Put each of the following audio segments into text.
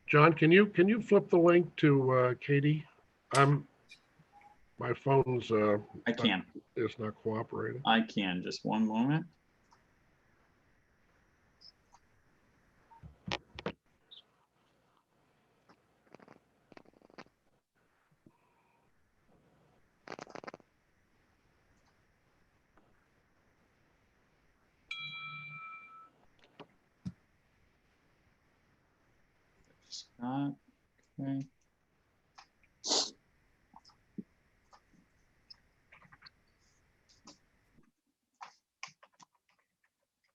John, can you flip the link to Katie? My phone's I can. It's not cooperating. I can. Just one moment. Scott, okay.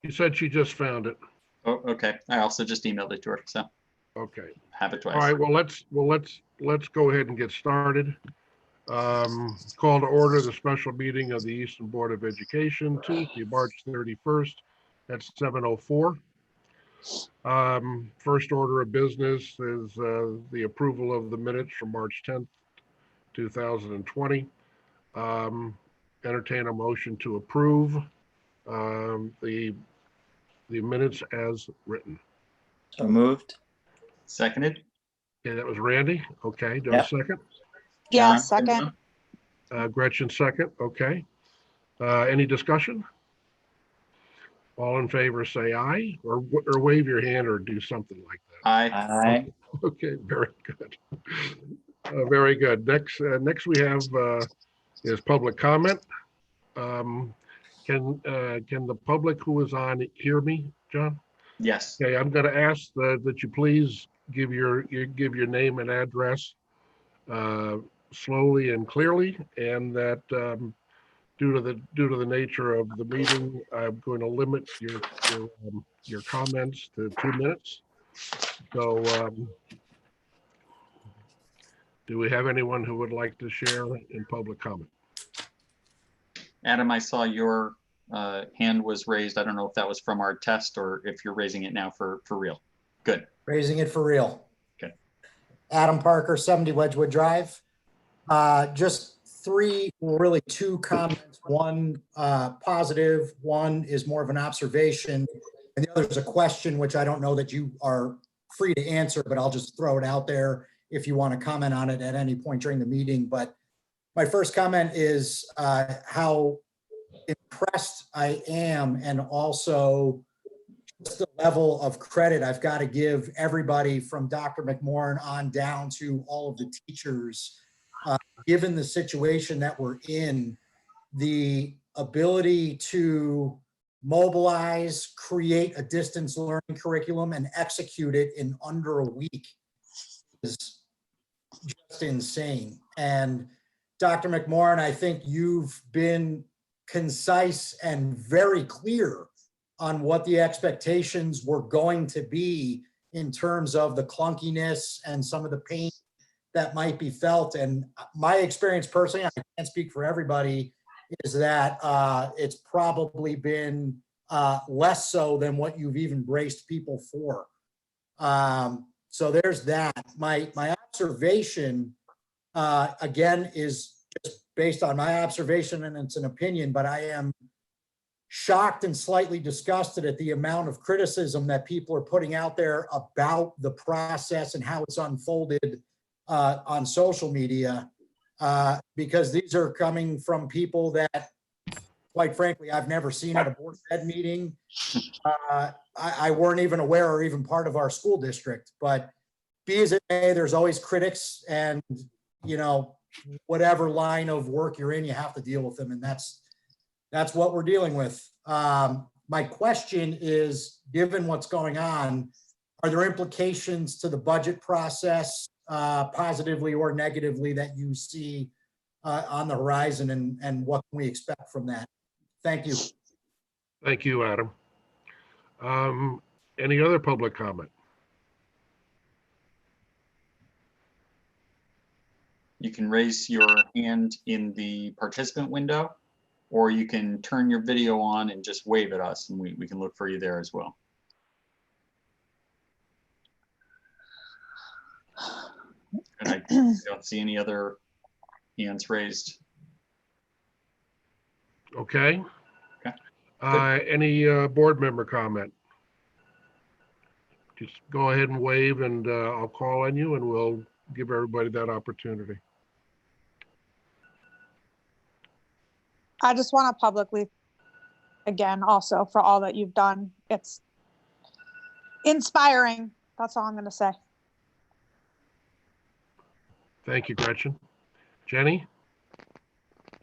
You said she just found it. Oh, okay. I also just emailed it to her, so Okay. have it twice. All right. Well, let's go ahead and get started. Call to order the special meeting of the Easton Board of Education, Tuesday, March 31st at 7:04. First order of business is the approval of the minutes from March 10th, 2020. Entertain a motion to approve the minutes as written. So moved. Seconded. Okay, that was Randy. Okay, do I have a second? Yeah, John, second. Gretchen, second. Okay. Any discussion? All in favor, say aye, or wave your hand or do something like that. Aye. Aye. Okay, very good. Very good. Next we have is public comment. Can the public who is on hear me, John? Yes. Okay, I'm going to ask that you please give your name and address slowly and clearly, and that due to the nature of the meeting, I'm going to limit your comments to 2 minutes. So, do we have anyone who would like to share in public comment? Adam, I saw your hand was raised. I don't know if that was from our test or if you're raising it now for real. Good. Raising it for real. Okay. Adam Parker, 70 Wedgewood Drive. Just really two comments. One positive, one is more of an observation, and the other is a question, which I don't know that you are free to answer, but I'll just throw it out there if you want to comment on it at any point during the meeting. But my first comment is how impressed I am, and also just the level of credit I've got to give everybody from Dr. McMorran on down to all of the teachers, given the situation that we're in, the ability to mobilize, create a distance learning curriculum and execute it in under a week is just insane. And Dr. McMorran, I think you've been concise and very clear on what the expectations were going to be in terms of the clunkiness and some of the pain that might be felt. And my experience personally, I can't speak for everybody, is that it's probably been less so than what you've even braced people for. So there's that. My observation, again, is just based on my observation, and it's an opinion, but I am shocked and slightly disgusted at the amount of criticism that people are putting out there about the process and how it's unfolded on social media, because these are coming from people that, quite frankly, I've never seen at a board of ed meeting. I weren't even aware or even part of our school district, but be as it may, there's always critics, and whatever line of work you're in, you have to deal with them, and that's what we're dealing with. My question is, given what's going on, are there implications to the budget process, positively or negatively, that you see on the horizon, and what can we expect from that? Thank you. Thank you, Adam. Any other public comment? You can raise your hand in the participant window, or you can turn your video on and just wave at us, and we can look for you there as well. And I don't see any other hands raised. Okay. Okay. Any board member comment? Just go ahead and wave and I'll call on you and we'll give everybody that opportunity. I just want to publicly, again, also for all that you've done. It's inspiring. That's all I'm going to say. Thank you, Gretchen. Jenny?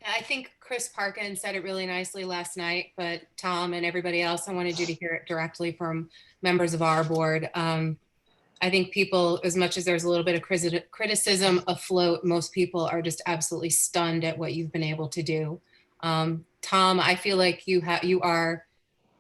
I think Chris Parkin said it really nicely last night, but Tom and everybody else, I wanted you to hear it directly from members of our board. I think people, as much as there's a little bit of criticism afloat, most people are just absolutely stunned at what you've been able to do. Tom, I feel like you are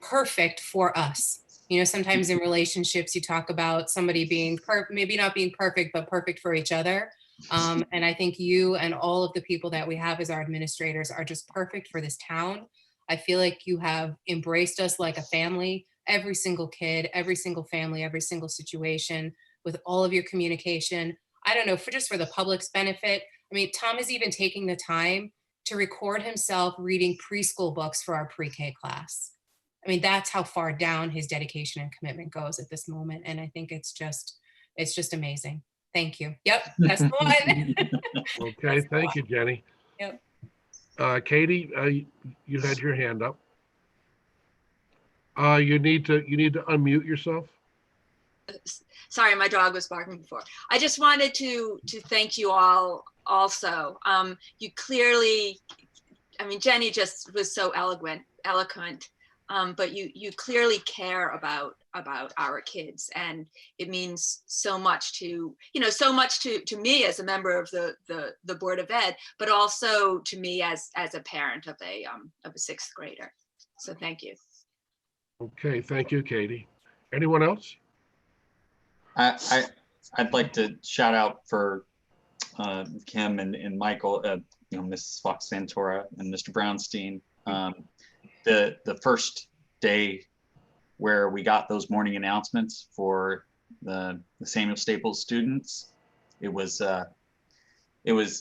perfect for us. You know, sometimes in relationships, you talk about somebody being maybe not being perfect, but perfect for each other. And I think you and all of the people that we have as our administrators are just perfect for this town. I feel like you have embraced us like a family, every single kid, every single family, every single situation, with all of your communication. I don't know, just for the public's benefit. I mean, Tom is even taking the time to record himself reading preschool books for our pre-K class. I mean, that's how far down his dedication and commitment goes at this moment. And I think it's just amazing. Thank you. Yep, that's the one. Okay, thank you, Jenny. Yep. Katie, you had your hand up. You need to unmute yourself. Sorry, my dog was barking before. I just wanted to thank you all also. You clearly, I mean, Jenny just was so eloquent, but you clearly care about our kids, and it means so much to, to me as a member of the Board of Ed, but also to me as a parent of a sixth grader. So thank you. Okay, thank you, Katie. Anyone else? I'd like to shout out for Kim and Michael, Mrs. Fox Santora and Mr. Brownstein. The first day where we got those morning announcements for the Samuel Staples students, it was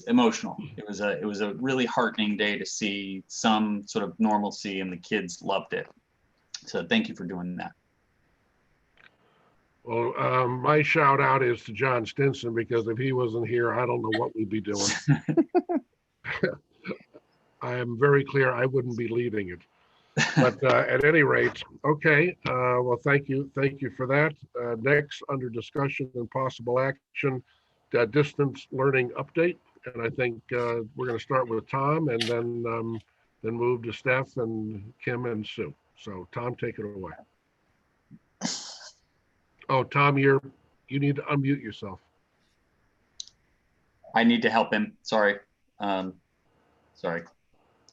emotional. It was a really heartening day to see some sort of normalcy, and the kids loved it. So thank you for doing that. Well, my shout out is to John Stinson, because if he wasn't here, I don't know what we'd be doing. I am very clear I wouldn't be leading it. But at any rate, okay. Well, thank you for that. Next, under discussion and possible action, distance learning update. And I think we're going to start with Tom, and then move to Steph and Kim and Sue. So Tom, take it away. Oh, Tom, you need to unmute yourself. I need to help him. Sorry. Sorry.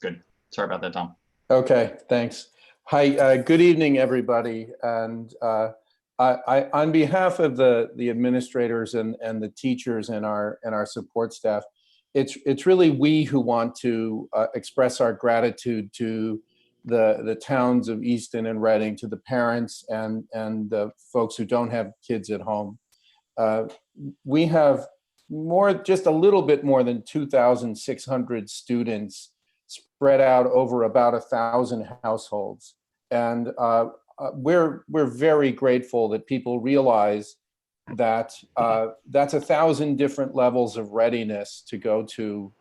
Good. Sorry about that, Tom. Okay, thanks. Hi, good evening, everybody. And I on behalf of the administrators and the teachers and our support staff, it's really we who want to express our gratitude to the towns of Easton and Reading, to the parents and the folks who don't have kids at home. We have just a little bit more than 2,600 students spread out over about 1,000 households. And we're very grateful that people realize that that's 1,000 different levels of readiness to go to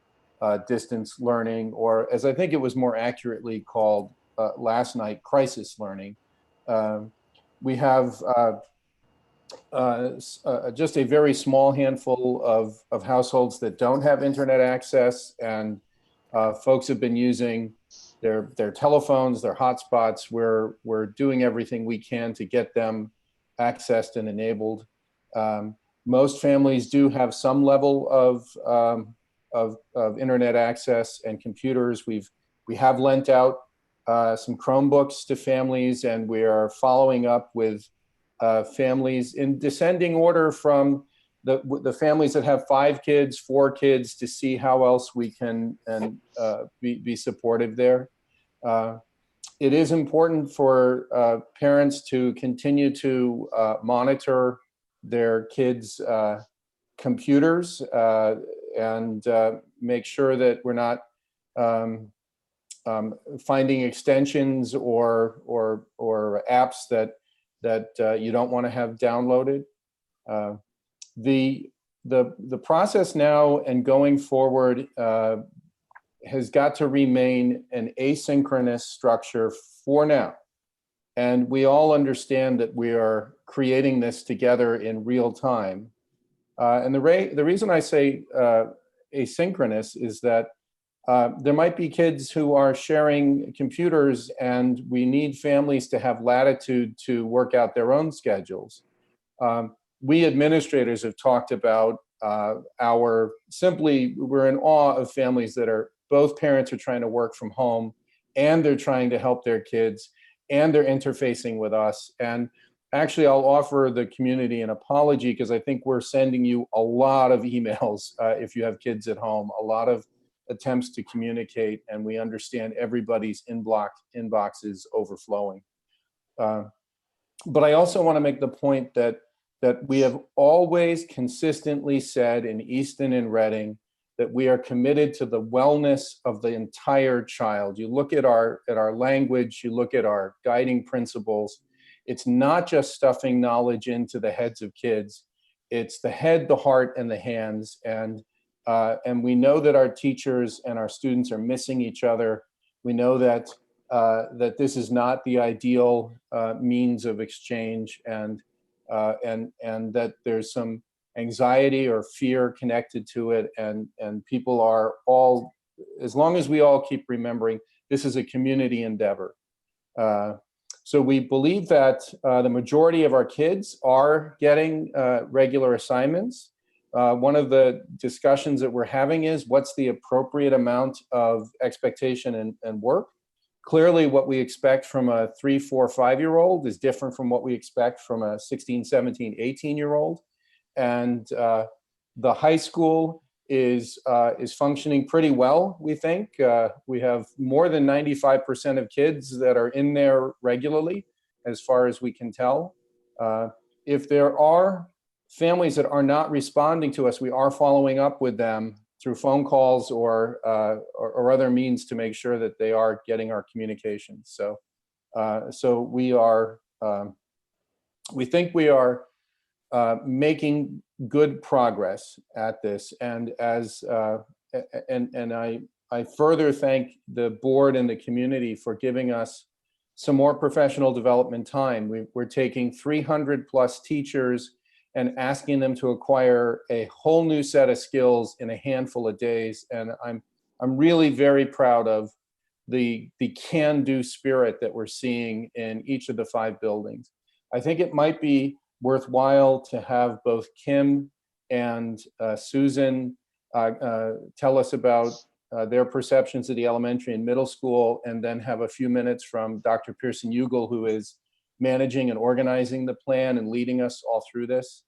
distance learning, or as I think it was more accurately called last night, crisis learning. We have just a very small handful of households that don't have internet access, and folks have been using their telephones, their hotspots. We're doing everything we can to get them accessed and enabled. Most families do have some level of internet access and computers. We have lent out some Chromebooks to families, and we are following up with families in descending order from the families that have 5 kids, 4 kids, to see how else we can be supportive there. It is important for parents to continue to monitor their kids' computers. make sure that we're not finding extensions or apps that you don't want to have downloaded. The process now and going forward has got to remain an asynchronous structure for now. And we all understand that we are creating this together in real time. And the reason I say asynchronous is that there might be kids who are sharing computers, and we need families to have latitude to work out their own schedules. We administrators have talked about we're in awe of families that are, both parents are trying to work from home and they're trying to help their kids and they're interfacing with us. And actually, I'll offer the community an apology because I think we're sending you a lot of emails if you have kids at home, a lot of attempts to communicate, and we understand everybody's inbox is overflowing. But I also want to make the point that we have always consistently said in Easton and Reading that we are committed to the wellness of the entire child. You look at our language, you look at our guiding principles. It's not just stuffing knowledge into the heads of kids. It's the head, the heart, and the hands. And we know that our teachers and our students are missing each other. We know that this is not the ideal means of exchange, and that there's some anxiety or fear connected to it, and people are all, as long as we all keep remembering, this is a community endeavor. So we believe that the majority of our kids are getting regular assignments. One of the discussions that we're having is what's the appropriate amount of expectation and work. Clearly, what we expect from a 3, 4, 5-year-old is different from what we expect from a 16, 17, 18-year-old. And the high school is functioning pretty well, we think. We have more than 95% of kids that are in there regularly, as far as we can tell. If there are families that are not responding to us, we are following up with them through phone calls or other means to make sure that they are getting our communications. So we think we are making good progress at this, and I further thank the board and the community for giving us some more professional development time. We're taking 300 plus teachers and asking them to acquire a whole new set of skills in a handful of days, and I'm really very proud of the can-do spirit that we're seeing in each of the 5 buildings. I think it might be worthwhile to have both Kim and Susan tell us about their perceptions of the elementary and middle school, and then have a few minutes from Dr. Pearson-Ugal, who is managing and organizing the plan and leading us all through this.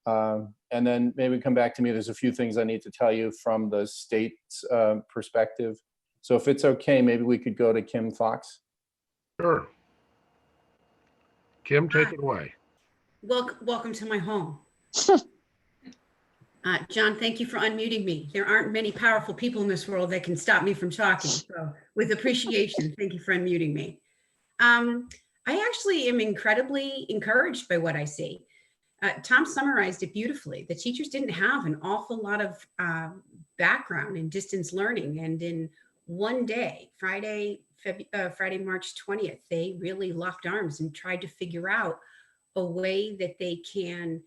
And then maybe come back to me. There's a few things I need to tell you from the state's perspective. So if it's okay, maybe we could go to Kim Fox. Sure. Kim, take it away. Welcome to my home. John, thank you for unmuting me. There aren't many powerful people in this world that can stop me from talking. So with appreciation, thank you for unmuting me. I actually am incredibly encouraged by what I see. Tom summarized it beautifully. The teachers didn't have an awful lot of background in distance learning. And in one day, Friday, March 20th, they really locked arms and tried to figure out a way that they can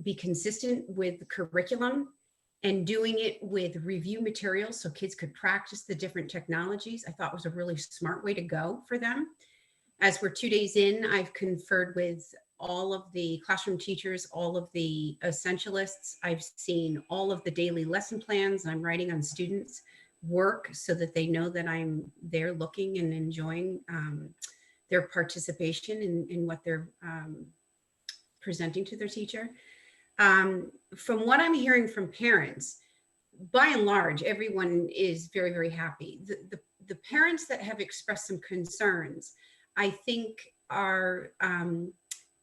be consistent with the curriculum and doing it with review materials so kids could practice the different technologies. I thought was a really smart way to go for them. As we're 2 days in, I've conferred with all of the classroom teachers, all of the essentialists. I've seen all of the daily lesson plans. I'm writing on students' work so that they know that I'm there looking and enjoying their participation in what they're presenting to their teacher. From what I'm hearing from parents, by and large, everyone is very, very happy. The parents that have expressed some concerns, I think are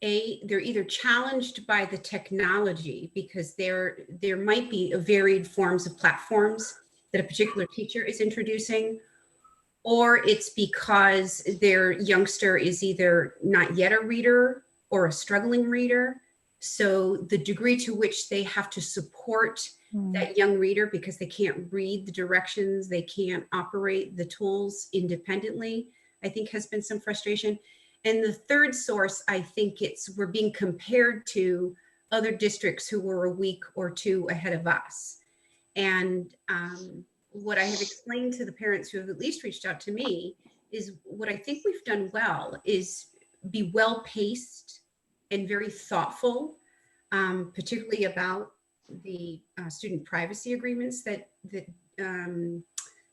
they're either challenged by the technology because there might be a varied forms of platforms that a particular teacher is introducing, or it's because their youngster is either not yet a reader or a struggling reader. So the degree to which they have to support that young reader because they can't read the directions, they can't operate the tools independently, I think has been some frustration. And the third source, I think we're being compared to other districts who were a week or two ahead of us. And what I have explained to the parents who have at least reached out to me is what I think we've done well is be well paced and very thoughtful, particularly about the student privacy agreements that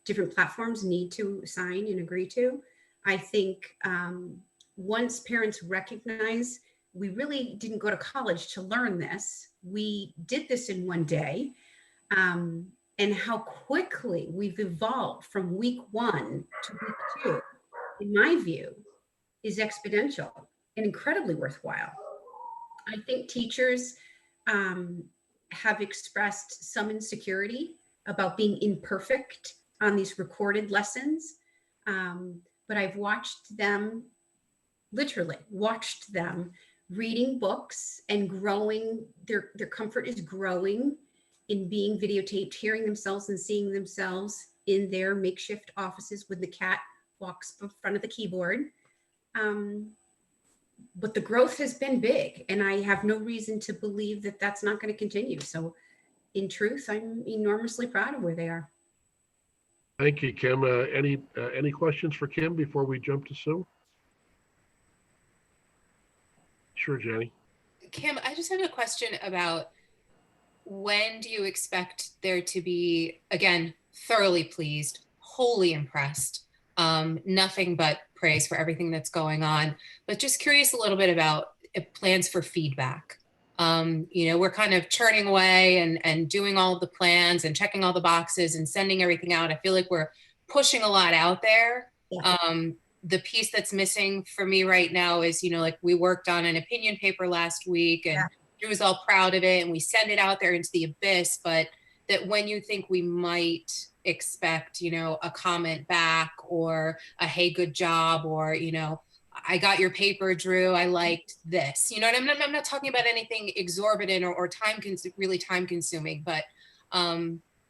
different platforms need to sign and agree to. I think once parents recognize we really didn't go to college to learn this, we did this in one day, and how quickly we've evolved from week 1 to week 2, in my view, is exponential and incredibly worthwhile. I think teachers have expressed some insecurity about being imperfect on these recorded lessons. But I've watched them, literally watched them reading books and growing, their comfort is growing in being videotaped, hearing themselves and seeing themselves in their makeshift offices when the cat walks in front of the keyboard. But the growth has been big, and I have no reason to believe that that's not going to continue. So in truth, I'm enormously proud of where they are. Thank you, Kim. Any questions for Kim before we jump to Sue? Sure, Jenny. Kim, I just have a question about when do you expect there to be, again, thoroughly pleased, wholly impressed, nothing but praise for everything that's going on, but just curious a little bit about plans for feedback. We're kind of churning away and doing all of the plans and checking all the boxes and sending everything out. I feel like we're pushing a lot out there. Yeah. The piece that's missing for me right now is, like we worked on an opinion paper last week and Drew was all proud of it and we send it out there into the abyss, but that when you think we might expect, a comment back or a, hey, good job, or, I got your paper, Drew, I liked this, and I'm not talking about anything exorbitant or really time consuming, but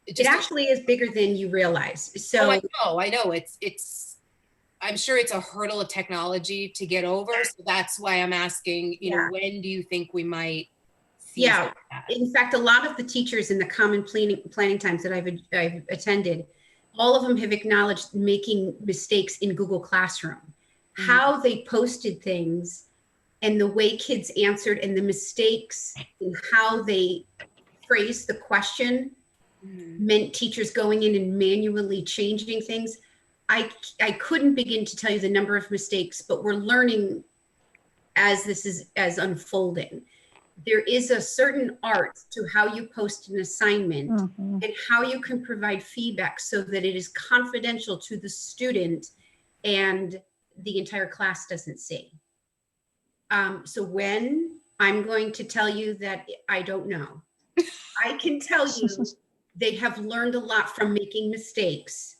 it actually is bigger than you realize. So I know I'm sure it's a hurdle of technology to get over. So that's why I'm asking, when do you think we might see that? In fact, a lot of the teachers in the common planning times that I've attended, all of them have acknowledged making mistakes in Google Classroom. Mm-hmm. How they posted things and the way kids answered and the mistakes and how they phrased the question meant teachers going in and manually changing things. I couldn't begin to tell you the number of mistakes, but we're learning as this is unfolding. There is a certain art to how you post an assignment and how you can provide feedback so that it is confidential to the student and the entire class doesn't see. So when I'm going to tell you that I don't know, I can tell you they have learned a lot from making mistakes.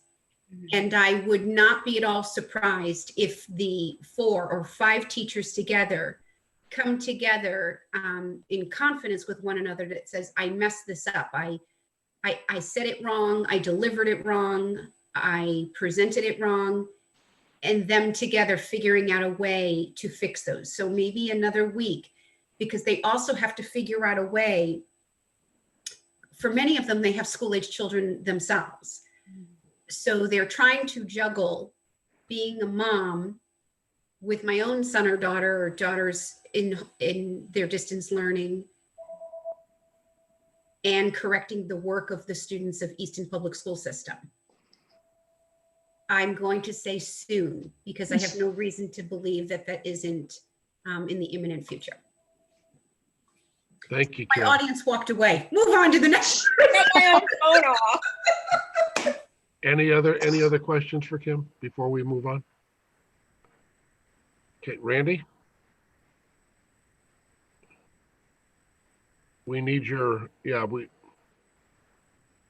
And I would not be at all surprised if the 4 or 5 teachers together come together in confidence with one another that says, I messed this up. I said it wrong. I delivered it wrong. I presented it wrong. And them together figuring out a way to fix those. So maybe another week, because they also have to figure out a way. For many of them, they have school-age children themselves. So they're trying to juggle being a mom with my own son or daughter or daughters in their distance learning and correcting the work of the students of Easton Public School System. I'm going to say soon, because I have no reason to believe that that isn't in the imminent future. Thank you, My Kim. audience walked away. Move on to the next. Any other questions for Kim before we move on? Okay, Randy? We need your, yeah,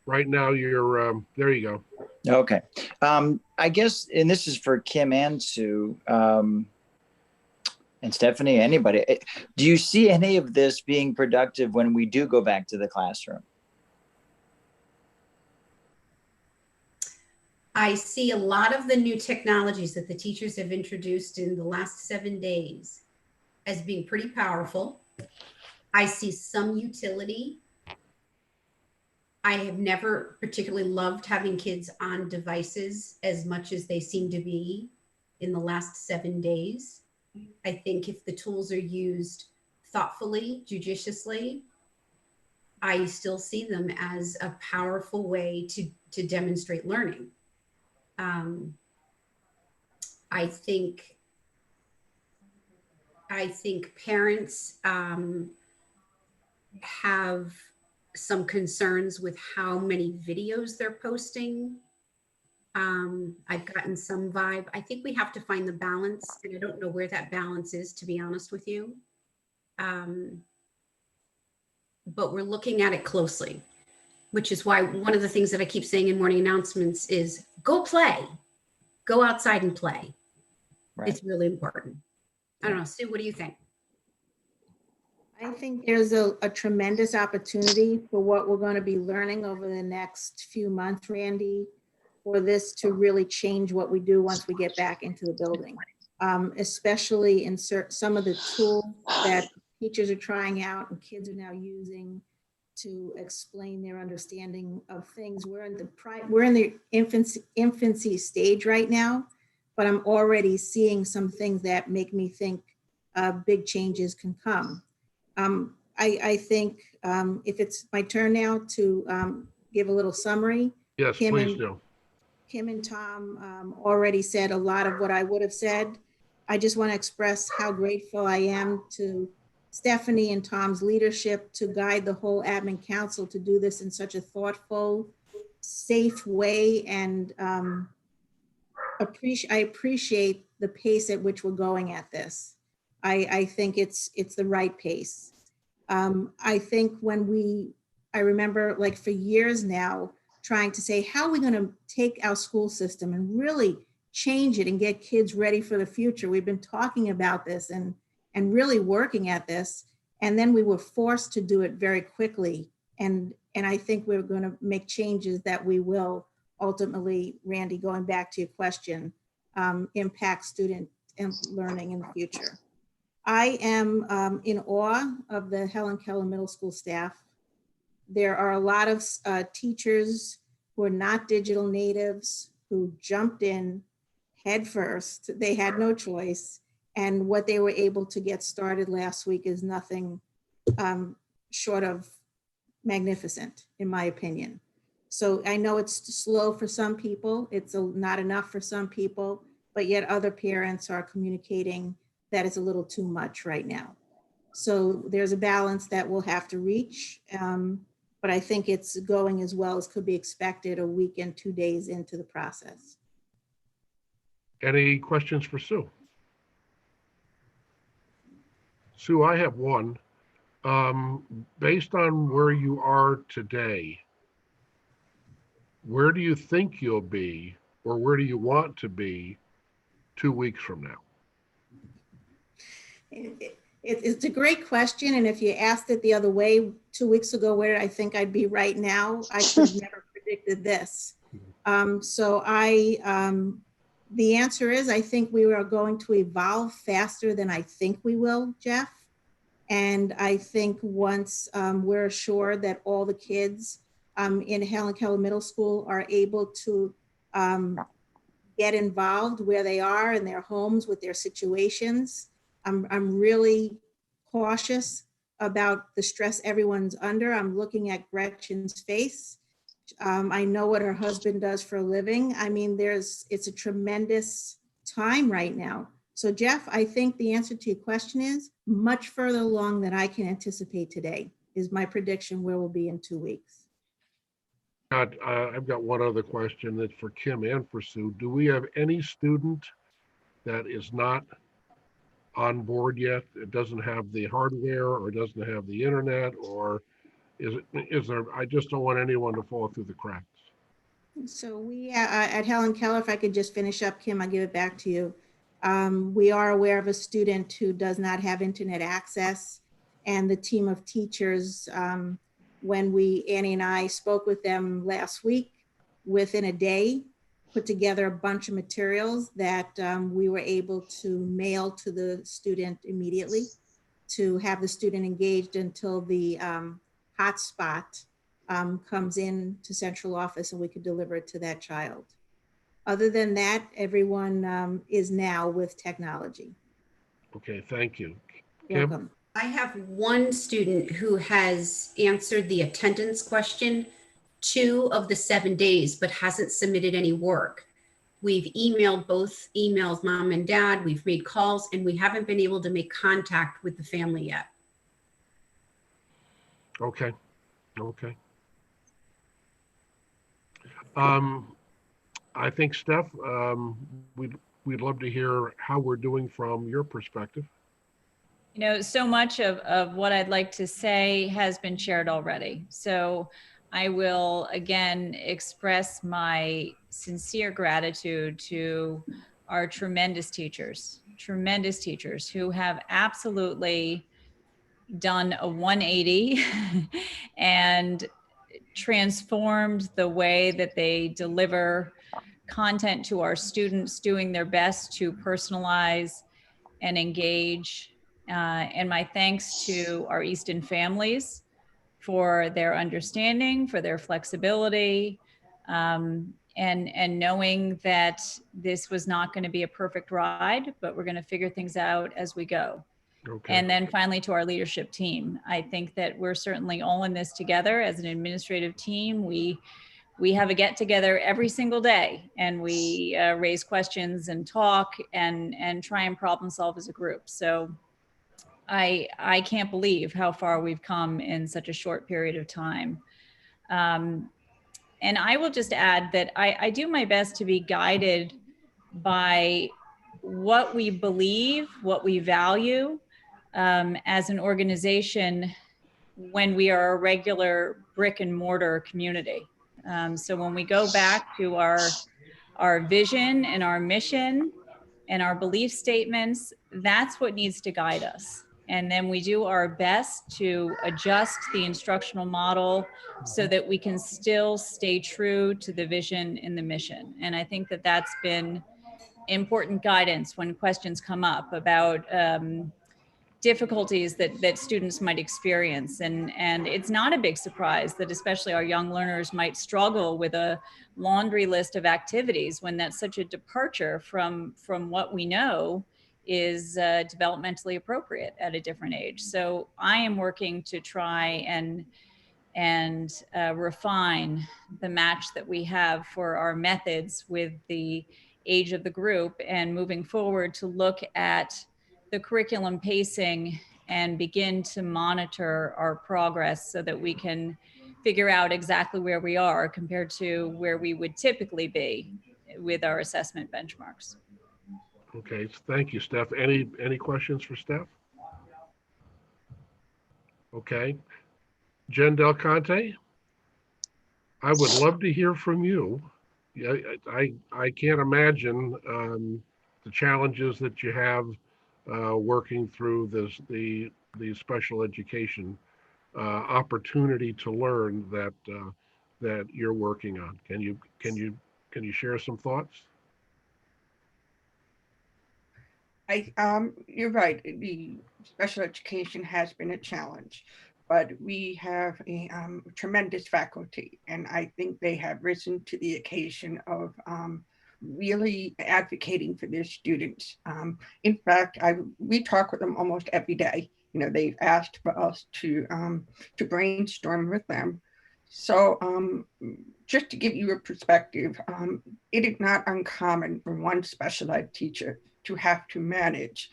right now you're, there you go. Okay. I guess, and this is for Kim and Sue, and Stephanie, anybody. Do you see any of this being productive when we do go back to the classroom? I see a lot of the new technologies that the teachers have introduced in the last 7 days as being pretty powerful. I see some utility. I have never particularly loved having kids on devices as much as they seem to be in the last 7 days. I think if the tools are used thoughtfully, judiciously, I still see them as a powerful way to demonstrate learning. I think parents have some concerns with how many videos they're posting. I've gotten some vibe. I think we have to find the balance, and I don't know where that balance is, to be honest with you. But we're looking at it closely, which is why one of the things that I keep saying in morning announcements is go play, go outside and play. Right. It's really important. I don't know, Sue, what do you think? I think there's a tremendous opportunity for what we're going to be learning over the next few months, Randy, for this to really change what we do once we get back into the building, especially in some of the tools that teachers are trying out and kids are now using to explain their understanding of things. We're in the infancy stage right now, but I'm already seeing some things that make me think big changes can come. I think if it's my turn now to give a little summary. Yes, please do. Kim and Tom already said a lot of what I would have said. I just want to express how grateful I am to Stephanie and Tom's leadership to guide the whole admin council to do this in such a thoughtful, safe way. And I appreciate the pace at which we're going at this. I think it's the right pace. I think I remember like for years now, trying to say, how are we going to take our school system and really change it and get kids ready for the future? We've been talking about this and really working at this. And then we were forced to do it very quickly. And I think we're going to make changes that we will ultimately, Randy, going back to your question, impact student learning in the future. I am in awe of the Helen Keller Middle School staff. There are a lot of teachers who are not digital natives who jumped in head first. They had no choice. And what they were able to get started last week is nothing short of magnificent, in my opinion. So I know it's slow for some people. It's not enough for some people, but yet other parents are communicating that it's a little too much right now. So there's a balance that we'll have to reach. But I think it's going as well as could be expected a week and 2 days into the process. Any questions for Sue? Sue, I have one. Based on where you are today, where do you think you'll be, or where do you want to be 2 weeks from now? It's a great question. And if you asked it the other way 2 weeks ago, where did I think I'd be right now? I could have never predicted this. The answer is, I think we are going to evolve faster than I think we will, Jeff. And I think once we're assured that all the kids in Helen Keller Middle School are able to get involved where they are in their homes with their situations, I'm really cautious about the stress everyone's under. I'm looking at Gretchen's face. I know what her husband does for a living. I mean, it's a tremendous time right now. So Jeff, I think the answer to your question is much further along than I can anticipate today is my prediction where we'll be in 2 weeks. I've got one other question that's for Kim and for Sue. Do we have any student that is not on board yet? It doesn't have the hardware or doesn't have the internet, or is there, I just don't want anyone to fall through the cracks. So we, at Helen Keller, if I could just finish up, Kim, I'll give it back to you. We are aware of a student who does not have internet access, and the team of teachers, when Annie and I spoke with them last week, within a day, put together a bunch of materials that we were able to mail to the student immediately to have the student engaged until the hotspot comes in to central office and we could deliver it to that child. Other than that, everyone is now with technology. Okay, thank you. You're Kim? welcome. I have one student who has answered the attendance question 2 of the 7 days, but hasn't submitted any work. We've emailed both emails, mom and dad, we've made calls, and we haven't been able to make contact with the family yet. Okay, okay. I think, Steph, we'd love to hear how we're doing from your perspective. You know, so much of what I'd like to say has been shared already. So I will again express my sincere gratitude to our tremendous teachers who have absolutely done a 180 and transformed the way that they deliver content to our students, doing their best to personalize and engage. And my thanks to our Easton families for their understanding, for their flexibility, and knowing that this was not going to be a perfect ride, but we're going to figure things out as we go. Okay. And then finally, to our leadership team, I think that we're certainly all in this together as an administrative team. We have a get together every single day, and we raise questions and talk and try and problem solve as a group. So I can't believe how far we've come in such a short period of time. And I will just add that I do my best to be guided by what we believe, what we value as an organization when we are a regular brick and mortar community. So when we go back to our vision and our mission and our belief statements, that's what needs to guide us. And then we do our best to adjust the instructional model so that we can still stay true to the vision and the mission. And I think that that's been important guidance when questions come up about difficulties that students might experience. And it's not a big surprise that especially our young learners might struggle with a laundry list of activities when that's such a departure from what we know is developmentally appropriate at a different age. So I am working to try and refine the match that we have for our methods with the age of the group, and moving forward to look at the curriculum pacing and begin to monitor our progress so that we can figure out exactly where we are compared to where we would typically be with our assessment benchmarks. Okay, thank you, Steph. Any questions for Steph? Okay. Jen Del Conte, I would love to hear from you. Yeah, I can't imagine the challenges that you have working through the special education opportunity to learn that you're working on. Can you share some thoughts? You're right. The special education has been a challenge, but we have a tremendous faculty, and I think they have risen to the occasion of really advocating for their students. In fact, we talk with them almost every day. You know, they've asked for us to brainstorm with them. So just to give you a perspective, it is not uncommon for one special ed teacher to have to manage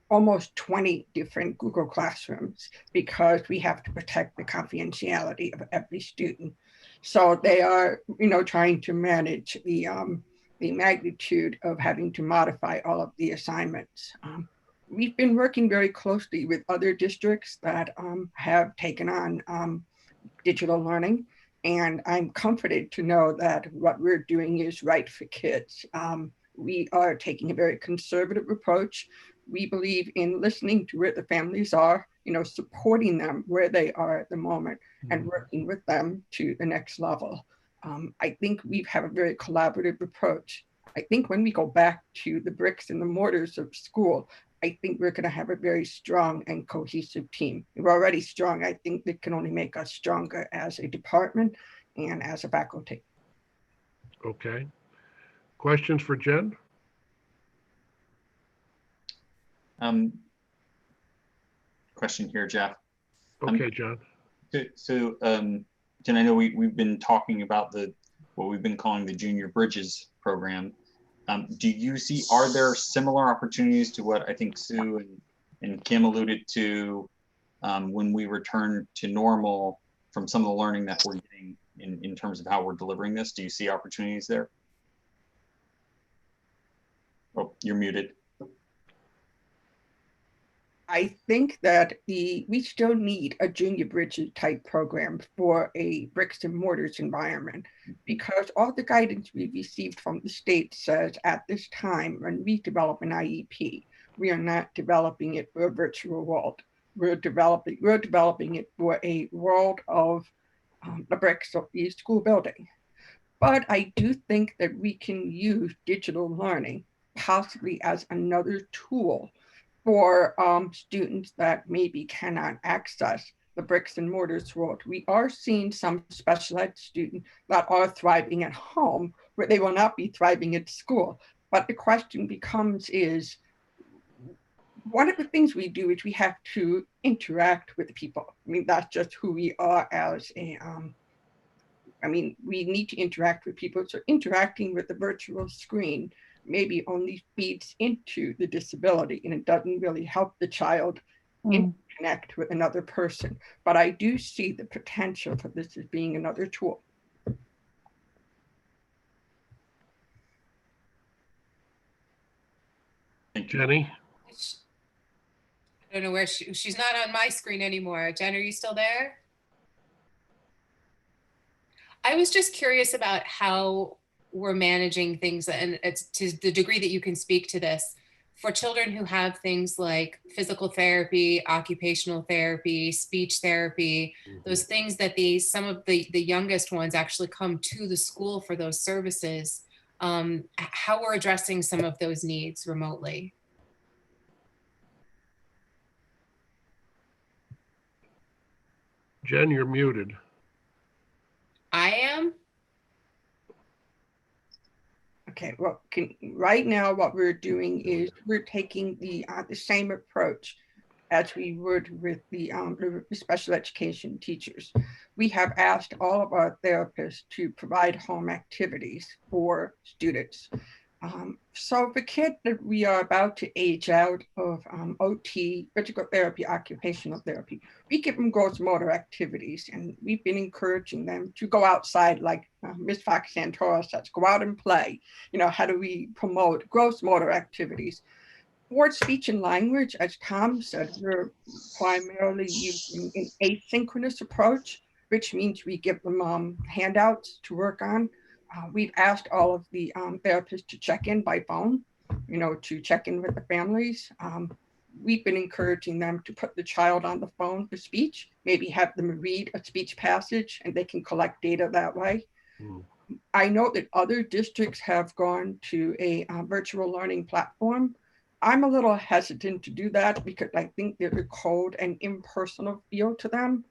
almost 20 different Google Classrooms because we have to protect the confidentiality of every student. So they are, trying to manage the magnitude of having to modify all of the assignments. we've been working very closely with other districts that have taken on digital learning. And I'm comforted to know that what we're doing is right for kids. We are taking a very conservative approach. We believe in listening to where the families are, supporting them where they are at the moment and working with them to the next level. I think we have a very collaborative approach. I think when we go back to the bricks and the mortars of school, I think we're going to have a very strong and cohesive team. We're already strong. I think that can only make us stronger as a department and as a faculty. Okay. Questions for Jen? Question here, Jeff. Okay, John. So, Jen, I know we've been talking about what we've been calling the Junior Bridges program. Do you see, are there similar opportunities to what I think Sue and Kim alluded to when we return to normal from some of the learning that we're getting in terms of how we're delivering this? Do you see opportunities there? Oh, you're muted. I think that we still need a Junior Bridges type program for a bricks and mortars environment, because all the guidance we've received from the state says at this time when we develop an IEP, we are not developing it for a virtual world. We're developing it for a world of the bricks of the school building. But I do think that we can use digital learning possibly as another tool for students that maybe cannot access the bricks and mortars world. We are seeing some special ed students that are thriving at home where they will not be thriving at school. But the question becomes is, one of the things we do is we have to interact with people. I mean, that's just who we are as a, we need to interact with people. So interacting with the virtual screen maybe only feeds into the disability and it doesn't really help the child connect with another person. But I do see the potential for this as being another tool. Thank you. Jenny? I don't know where she's not on my screen anymore. Jen, are you still there? I was just curious about how we're managing things, and it's to the degree that you can speak to this, for children who have things like physical therapy, occupational therapy, speech therapy, those things that some of the youngest ones actually come to the school for those services, how we're addressing some of those needs remotely. Jen, you're muted. I am? Okay, well, right now what we're doing is we're taking the same approach as we would with the special education teachers. We have asked all of our therapists to provide home activities for students. So for kids that we are about to age out of OT, physical therapy, occupational therapy, we give them gross motor activities, and we've been encouraging them to go outside, like Ms. Fox Santora says, go out and play. How do we promote gross motor activities? For speech and language, as Tom said, we're primarily using an asynchronous approach, which means we give them handouts to work on. We've asked all of the therapists to check in by phone, to check in with the families. We've been encouraging them to put the child on the phone for speech, maybe have them read a speech passage and they can collect data that way. I know that other districts have gone to a virtual learning platform. I'm a little hesitant to do that because I think there's a cold and impersonal feel to them.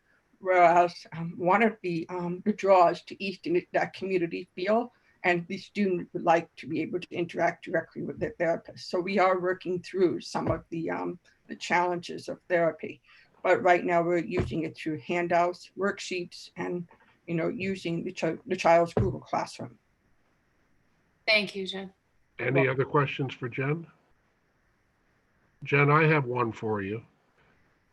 Whereas one of the draws to Easton is that community feel, and the student would like to be able to interact directly with their therapist. So we are working through some of the challenges of therapy. But right now we're using it through handouts, worksheets, and using the child's Google Classroom. Thank you, Jen. Any other questions for Jen? Jen, I have one for you.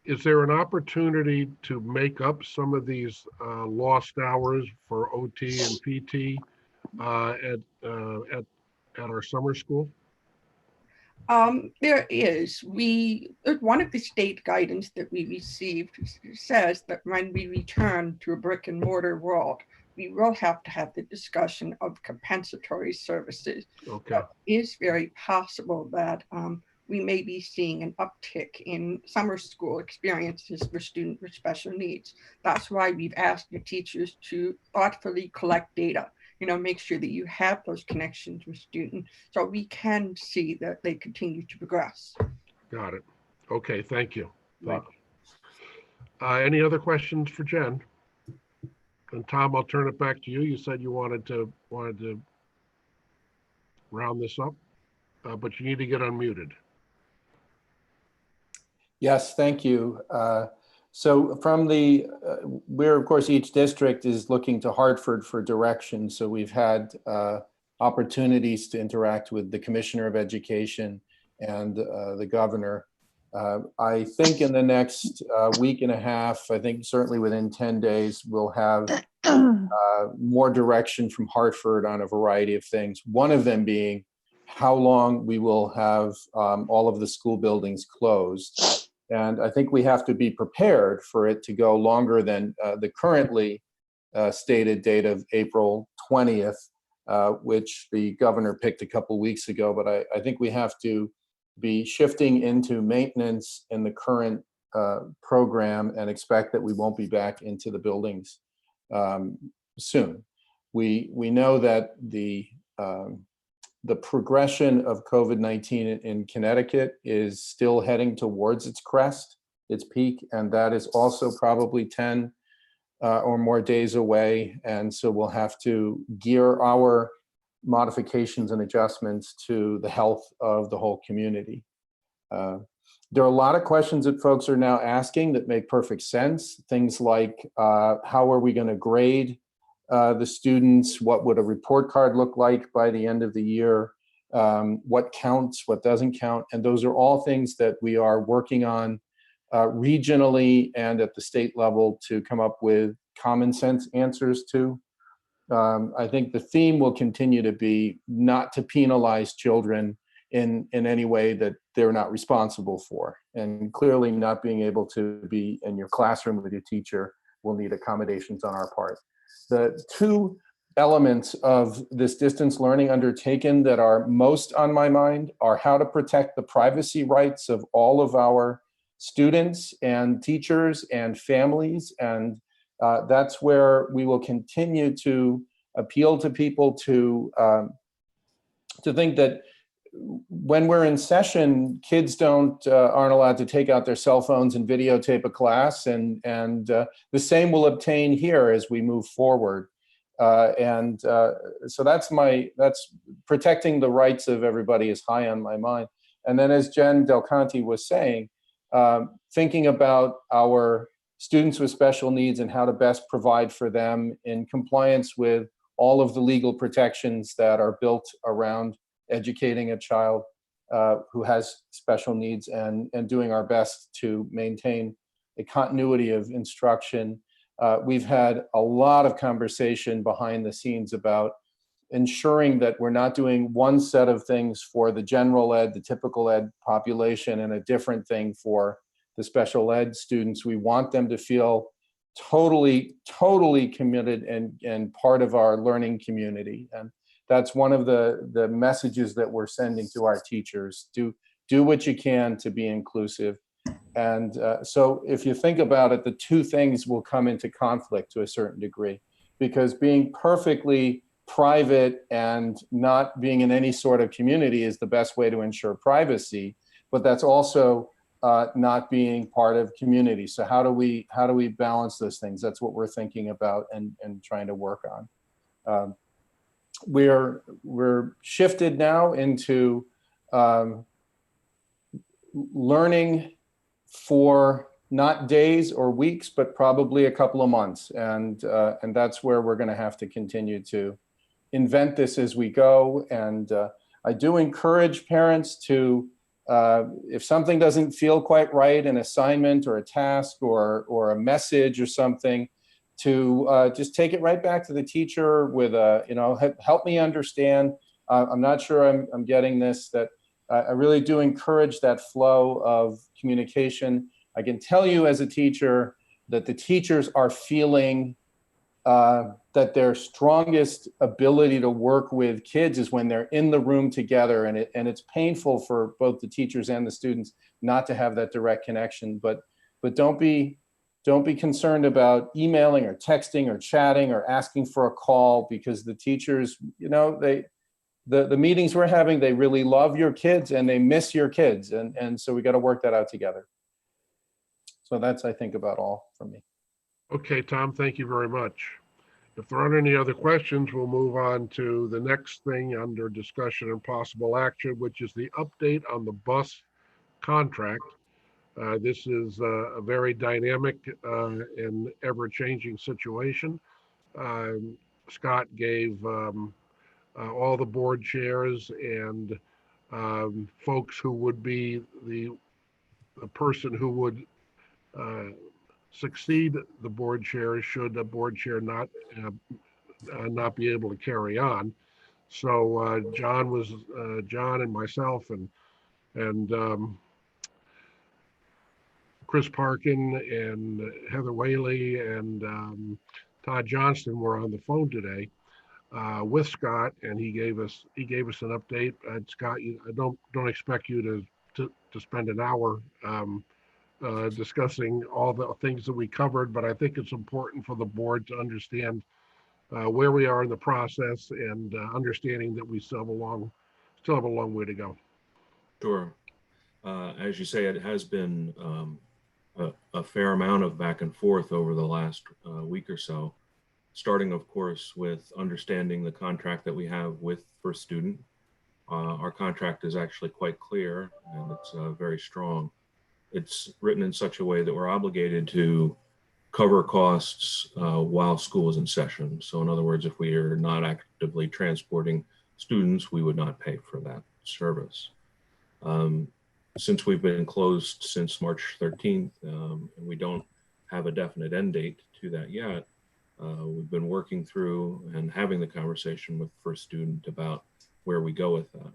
Is there an opportunity to make up some of these lost hours for OT and PT at our summer school? There is. One of the state guidance that we received says that when we return to a brick and mortar world, we will have to have the discussion of compensatory services. Okay. So it is very possible that we may be seeing an uptick in summer school experiences for students with special needs. That's why we've asked the teachers to thoughtfully collect data, make sure that you have those connections with students so we can see that they continue to progress. Got it. Okay, thank you. Thank you. Any other questions for Jen? And Tom, I'll turn it back to you. You said you wanted to round this up, but you need to get unmuted. Yes, thank you. So from where of course each district is looking to Hartford for direction. So we've had opportunities to interact with the Commissioner of Education and the Governor. I think in the next week and a half, I think certainly within 10 days, we'll have more direction from Hartford on a variety of things. One of them being how long we will have all of the school buildings closed. And I think we have to be prepared for it to go longer than the currently stated date of April 20th, which the governor picked a couple weeks ago. But I think we have to be shifting into maintenance in the current program and expect that we won't be back into the buildings soon. We know that the progression of COVID-19 in Connecticut is still heading towards its crest, its peak, and that is also probably 10 or more days away. And so we'll have to gear our modifications and adjustments to the health of the whole community. There are a lot of questions that folks are now asking that make perfect sense. Things like, how are we going to grade the students? What would a report card look like by the end of the year? What counts, what doesn't count? And those are all things that we are working on regionally and at the state level to come up with common sense answers to. I think the theme will continue to be not to penalize children in any way that they're not responsible for. And clearly not being able to be in your classroom with your teacher will need accommodations on our part. The two elements of this distance learning undertaken that are most on my mind are how to protect the privacy rights of all of our students and teachers and families. And that's where we will continue to appeal to people to think that when we're in session, kids aren't allowed to take out their cell phones and videotape a class, and the same will obtain here as we move forward. So that's protecting the rights of everybody is high on my mind. And then, as Jen Del Conte was saying, thinking about our students with special needs and how to best provide for them in compliance with all of the legal protections that are built around educating a child who has special needs, and doing our best to maintain a continuity of instruction. We've had a lot of conversation behind the scenes about ensuring that we're not doing one set of things for the general ed, the typical ed population, and a different thing for the special ed students. We want them to feel totally committed and part of our learning community. And that's one of the messages that we're sending to our teachers. Do what you can to be inclusive. And so if you think about it, the two things will come into conflict to a certain degree, because being perfectly private and not being in any sort of community is the best way to ensure privacy, but that's also not being part of community. So how do we balance those things? That's what we're thinking about and trying to work on. We're shifted now into learning for not days or weeks, but probably a couple of months. And that's where we're going to have to continue to invent this as we go. And I do encourage parents to, if something doesn't feel quite right, an assignment or a task or a message or something, to just take it right back to the teacher with a, help me understand. I'm not sure I'm getting this, that I really do encourage that flow of communication. I can tell you as a teacher that the teachers are feeling that their strongest ability to work with kids is when they're in the room together, and it's painful for both the teachers and the students not to have that direct connection. But don't be concerned about emailing or texting or chatting or asking for a call, because the teachers, you know, the meetings we're having, they really love your kids and they miss your kids, and so we got to work that out together. So that's, I think, about all from me. Okay, Tom, thank you very much. If there aren't any other questions, we'll move on to the next thing under discussion and possible action, which is the update on the bus contract. This is a very dynamic and ever-changing situation. Scott gave all the board chairs and folks who would be the person who would succeed the board chair should the board chair not be able to carry on. So John and myself and Chris Parkin and Heather Whaley and Todd Johnston were on the phone today with Scott, and he gave us an update. Scott, I don't expect you to spend an hour discussing all the things that we covered, but I think it's important for the board to understand where we are in the process and understanding that we still have a long way to go. Sure. As you say, it has been a fair amount of back and forth over the last week or so, starting, of course, with understanding the contract that we have with First Student. Our contract is actually quite clear, and it's very strong. It's written in such a way that we're obligated to cover costs while school is in session. So in other words, if we are not actively transporting students, we would not pay for that service. Since we've been closed since March 13th, and we don't have a definite end date to that yet, we've been working through and having the conversation with First Student about where we go with that.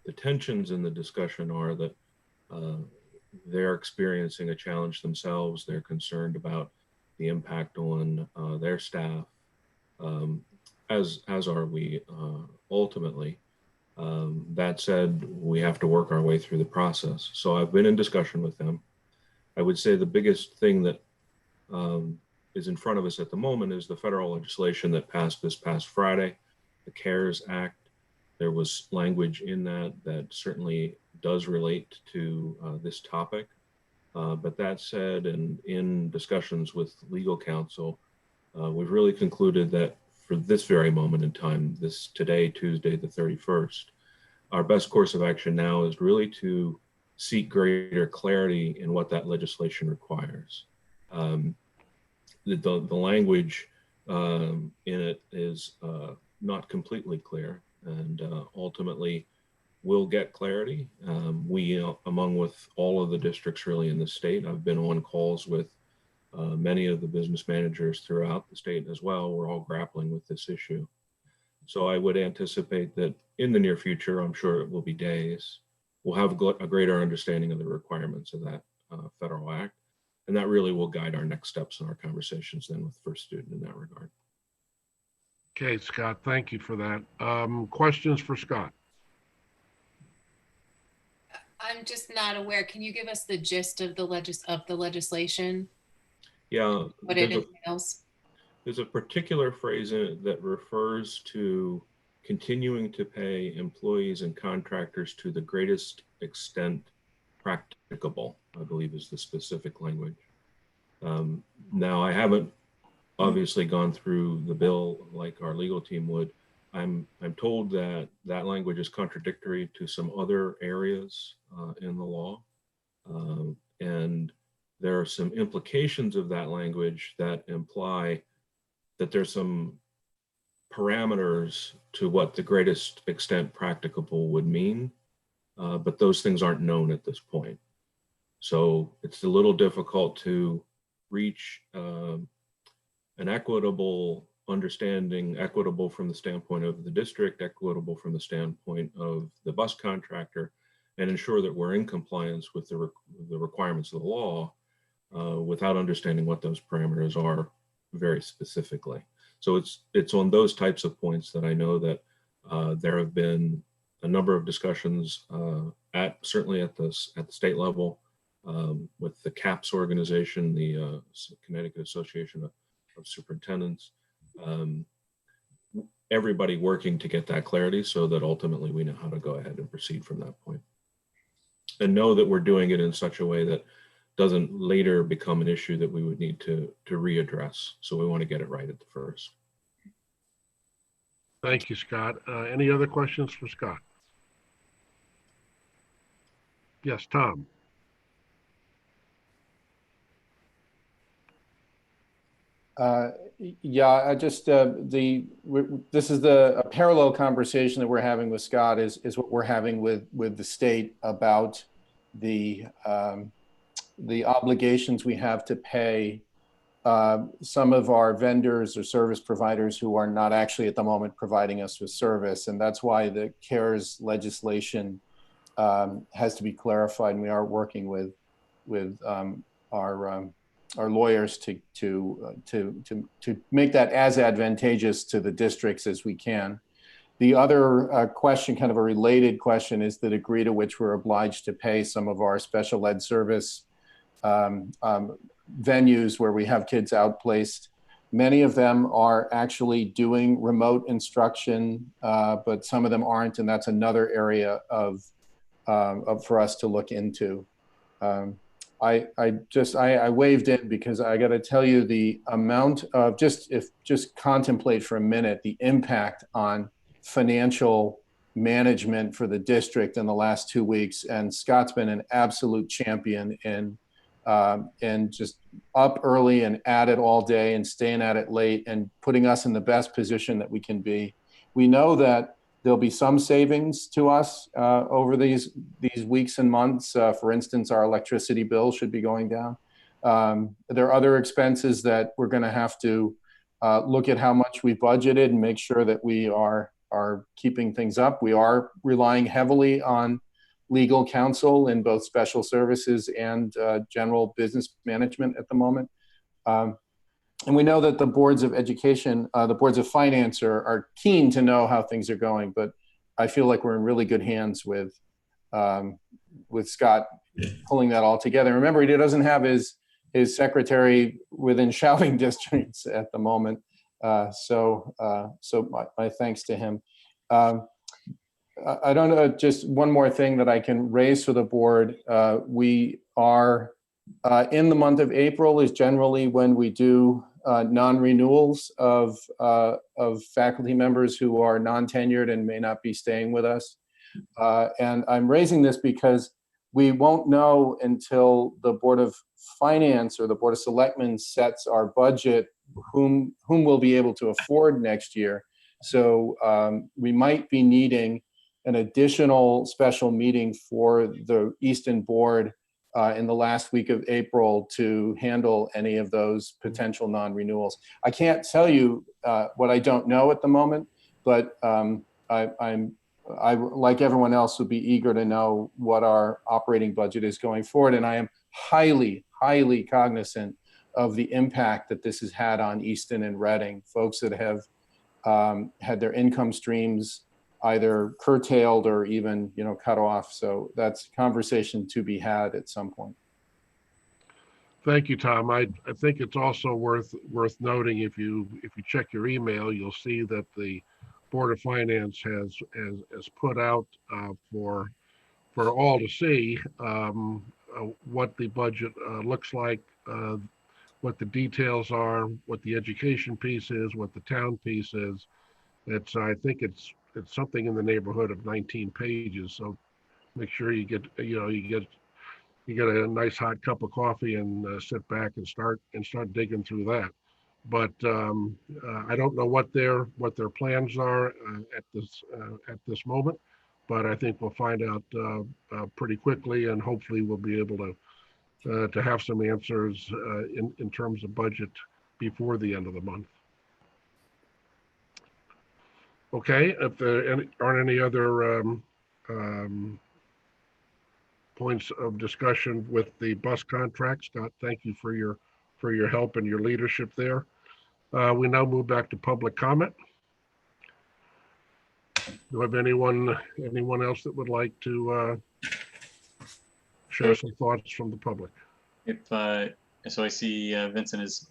The tensions in the discussion are that they're experiencing a challenge themselves. They're concerned about the impact on their staff, as are we ultimately. That said, we have to work our way through the process. So I've been in discussion with them. I would say the biggest thing that is in front of us at the moment is the federal legislation that passed this past Friday, the CARES Act. There was language in that certainly does relate to this topic. But that said, and in discussions with legal counsel, we've really concluded that for this very moment in time, today, Tuesday, the 31st, our best course of action now is really to seek greater clarity in what that legislation requires. The language in it is not completely clear, and ultimately we'll get clarity. We, along with all of the districts really in the state, I've been on calls with many of the business managers throughout the state as well. We're all grappling with this issue. So I would anticipate that in the near future, I'm sure it will be days, we'll have a greater understanding of the requirements of that federal act. And that really will guide our next steps in our conversations then with First Student in that regard. Okay, Scott, thank you for that. Questions for Scott? I'm just not aware. Can you give us the gist of the legislation? Yeah. What it entails? There's a particular phrase in it that refers to continuing to pay employees and contractors to the greatest extent practicable, I believe is the specific language. Now, I haven't obviously gone through the bill like our legal team would. I'm told that that language is contradictory to some other areas in the law. And there are some implications of that language that imply that there's some parameters to what the greatest extent practicable would mean, but those things aren't known at this point. So it's a little difficult to reach an equitable understanding, equitable from the standpoint of the district, equitable from the standpoint of the bus contractor, and ensure that we're in compliance with the requirements of the law without understanding what those parameters are very specifically. So it's on those types of points that I know that there have been a number of discussions certainly at the state level with the CAPS organization, the Connecticut Association of Superintendents, everybody working to get that clarity so that ultimately we know how to go ahead and proceed from that point. And know that we're doing it in such a way that doesn't later become an issue that we would need to readdress. So we want to get it right at the first. Thank you, Scott. Any other questions for Scott? Yes, Tom. Yeah, I just this is a parallel conversation that we're having with Scott is what we're having with the state about the obligations we have to pay some of our vendors or service providers who are not actually at the moment providing us with service, and that's why the CARES legislation has to be clarified. And we are working with our lawyers to make that as advantageous to the districts as we can. The other question, kind of a related question, is the degree to which we're obliged to pay some of our special ed service venues where we have kids outplaced. Many of them are actually doing remote instruction, but some of them aren't, and that's another area for us to look into. I waved in because I got to tell you the amount of just contemplate for a minute the impact on financial management for the district in the last 2 weeks. And Scott's been an absolute champion in just up early and at it all day and staying at it late and putting us in the best position that we can be. We know that there'll be some savings to us over these weeks and months. For instance, our electricity bill should be going down. There are other expenses that we're going to have to look at how much we budgeted and make sure that we are keeping things up. We are relying heavily on legal counsel in both special services and general business management at the moment. And we know that the boards of education, the boards of finance are keen to know how things are going, but I feel like we're in really good hands with Scott pulling that all together. Remember, he doesn't have his secretary within shouting distance at the moment. So my thanks to him. I don't know, just one more thing that I can raise for the board. We are in the month of April is generally when we do non-renewals of faculty members who are non-tenured and may not be staying with us. And I'm raising this because we won't know until the Board of Finance or the Board of Selectmen sets our budget whom we'll be able to afford next year. So we might be needing an additional special meeting for the Easton board in the last week of April to handle any of those potential non-renewals. I can't tell you what I don't know at the moment, but I, like everyone else, would be eager to know what our operating budget is going forward. And I am highly, highly cognizant of the impact that this has had on Easton and Reading, folks that have had their income streams either curtailed or even, cut off. So that's a conversation to be had at some point. Thank you, Tom. I think it's also worth noting, if you check your email, you'll see that the Board of Finance has put out for all to see what the budget looks like, what the details are, what the education piece is, what the town piece is. I think it's something in the neighborhood of 19 pages. So make sure you get a nice hot cup of coffee and sit back and start digging through that. But I don't know what their plans are at this moment, but I think we'll find out pretty quickly, and hopefully we'll be able to have some answers in terms of budget before the end of the month. Okay, if there aren't any other points of discussion with the bus contract. Scott, thank you for your help and your leadership there. We now move back to public comment. Do we have anyone else that would like to share some thoughts from the public? So I see Vincent has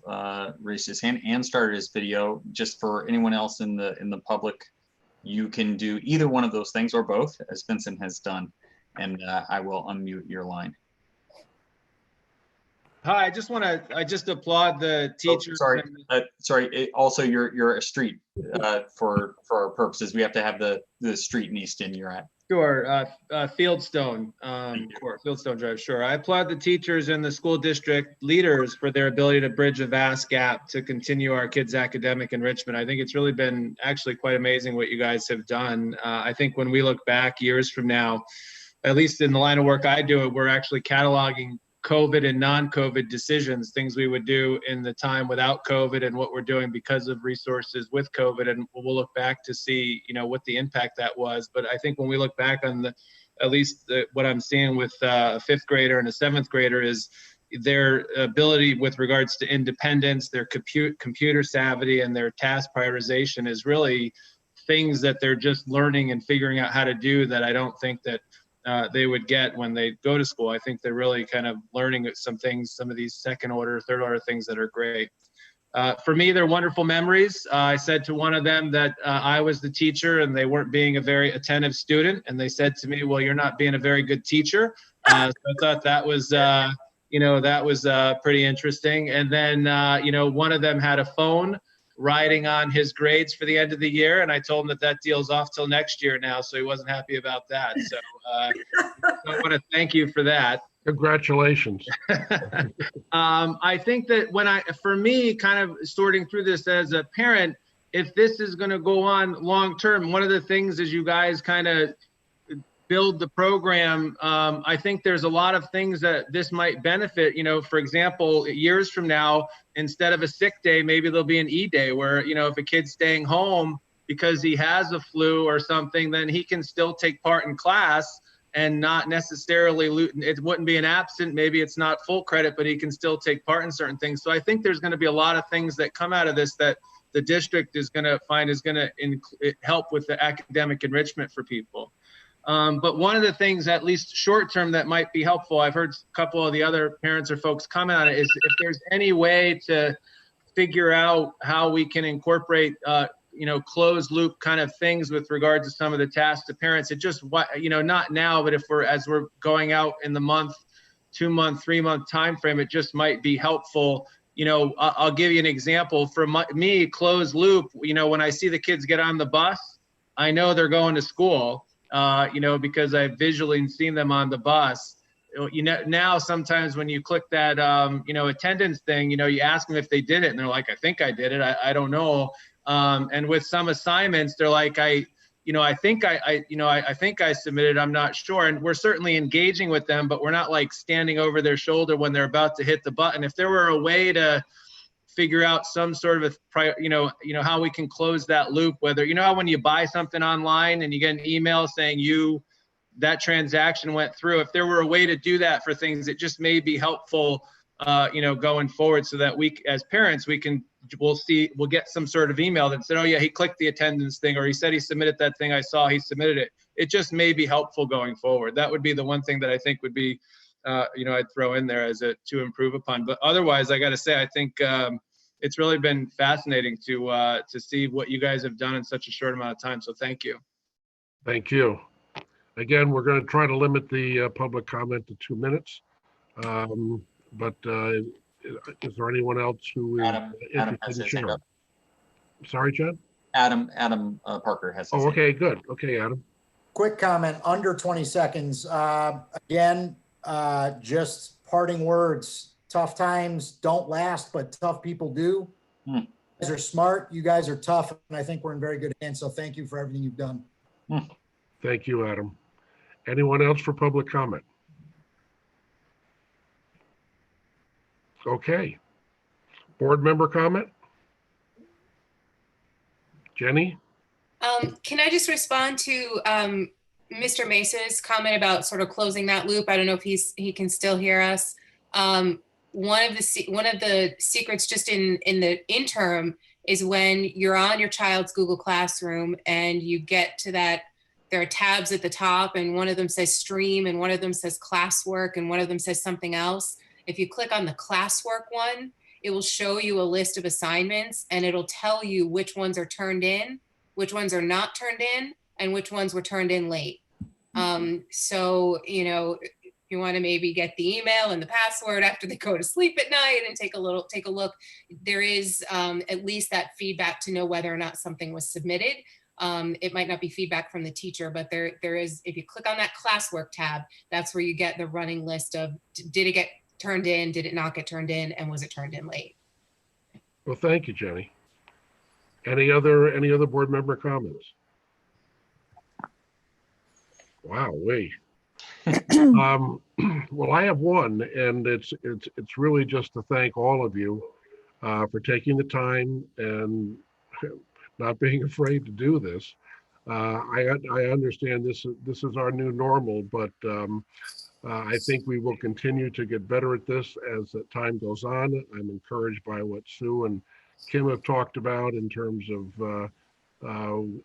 raised his hand and started his video. Just for anyone else in the public, you can do either one of those things or both, as Vincent has done, and I will unmute your line. Hi, I just applaud the teachers. Oh, sorry. Also, you're a street for our purposes. We have to have the street in Easton you're at. Sure, Fieldstone Court, Fieldstone Drive. Sure, I applaud the teachers and the school district leaders for their ability to bridge a vast gap to continue our kids' academic enrichment. I think it's really been actually quite amazing what you guys have done. I think when we look back years from now, at least in the line of work I do, we're actually cataloging COVID and non-COVID decisions, things we would do in the time without COVID and what we're doing because of resources with COVID. And we'll look back to see, what the impact that was. But I think when we look back on what I'm seeing with a 5th grader and a 7th grader is their ability with regards to independence, their computer savvy, and their task prioritization is really things that they're just learning and figuring out how to do that I don't think that they would get when they go to school. I think they're really kind of learning some things, some of these 2nd order, 3rd order things that are great. For me, they're wonderful memories. I said to one of them that I was the teacher and they weren't being a very attentive student. And they said to me, well, you're not being a very good teacher. So I thought that was, pretty interesting. And then, one of them had a phone riding on his grades for the end of the year. And I told him that deal's off till next year now. So he wasn't happy about that. So I want to thank you for that. Congratulations. I think that for me, kind of sorting through this as a parent, if this is going to go on long term, one of the things is you guys kind of build the program. I think there's a lot of things that this might benefit. For example, years from now, instead of a sick day, maybe there'll be an E-day where, if a kid's staying home because he has a flu or something, then he can still take part in class and not necessarily, it wouldn't be an absent, maybe it's not full credit, but he can still take part in certain things. So I think there's going to be a lot of things that come out of this that the district is going to find is going to help with the academic enrichment for people. But one of the things, at least short term, that might be helpful, I've heard a couple of the other parents or folks comment on it, is if there's any way to figure out how we can incorporate, closed loop kind of things with regard to some of the tasks to parents. It just, not now, but as we're going out in the month, 2-month, 3-month time frame, it just might be helpful. I'll give you an example. For me, closed loop, when I see the kids get on the bus, I know they're going to school. Because I've visually seen them on the bus. Now sometimes when you click that, attendance thing, you ask them if they did it and they're like, I think I did it. I don't know. And with some assignments, they're like, I think I submitted, I'm not sure. And we're certainly engaging with them, but we're not like standing over their shoulder when they're about to hit the button. If there were a way to figure out some sort of how we can close that loop, whether, how when you buy something online and you get an email saying that transaction went through, if there were a way to do that for things, it just may be helpful, going forward, so that we, as parents, we'll get some sort of email that said, oh yeah, he clicked the attendance thing, or he said he submitted that thing. I saw he submitted it. It just may be helpful going forward. That would be the one thing that I think would be, I'd throw in there to improve upon. But otherwise, I got to say, I think it's really been fascinating to see what you guys have done in such a short amount of time. So thank you. Thank you. Again, we're going to try to limit the public comment to 2 minutes. But is there anyone else who is interested in sharing? Sorry, Chad? Adam Parker has. Oh, okay, good. Okay, Adam. Quick comment, under 20 seconds. Again, just parting words. Tough times don't last, but tough people do. You guys are smart. You guys are tough. And I think we're in very good hands. So thank you for everything you've done. Thank you, Adam. Anyone else for public comment? Okay. Board member comment? Jenny? Can I just respond to Mr. Mesa's comment about sort of closing that loop, I don't know if he can still hear us. One of the secrets just in the interim is when you're on your child's Google Classroom and you get to that, there are tabs at the top and one of them says stream and one of them says classwork and one of them says something else. If you click on the classwork one, it will show you a list of assignments and it'll tell you which ones are turned in, which ones are not turned in, and which ones were turned in late. So, you know, you want to maybe get the email and the password after they go to sleep at night and take a look. There is at least that feedback to know whether or not something was submitted. It might not be feedback from the teacher, but there is, if you click on that classwork tab, that's where you get the running list of, did it get turned in? Did it not get turned in? And was it turned in late? Well, thank you, Jenny. Any other board member comments? Wow, wait. Well, I have one, and it's really just to thank all of you for taking the time and not being afraid to do this. I understand this is our new normal, but I think we will continue to get better at this as the time goes on. I'm encouraged by what Sue and Kim have talked about in terms of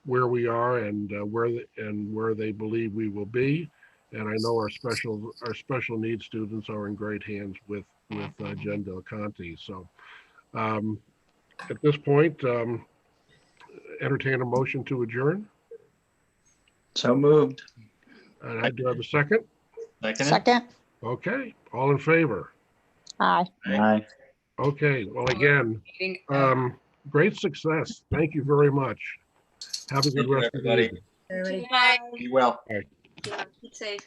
where we are and where they believe we will be. And I know our special needs students are in great hands with Jen Del Conte. So at this point, entertain a motion to adjourn. So moved. And I do have a second. Second. Okay, all in favor? Aye. Aye. Okay, well, again, great success. Thank you very much. Have a good Thank you, rest of the everybody. evening. Good night. Be well. Bye. Yeah, keep safe.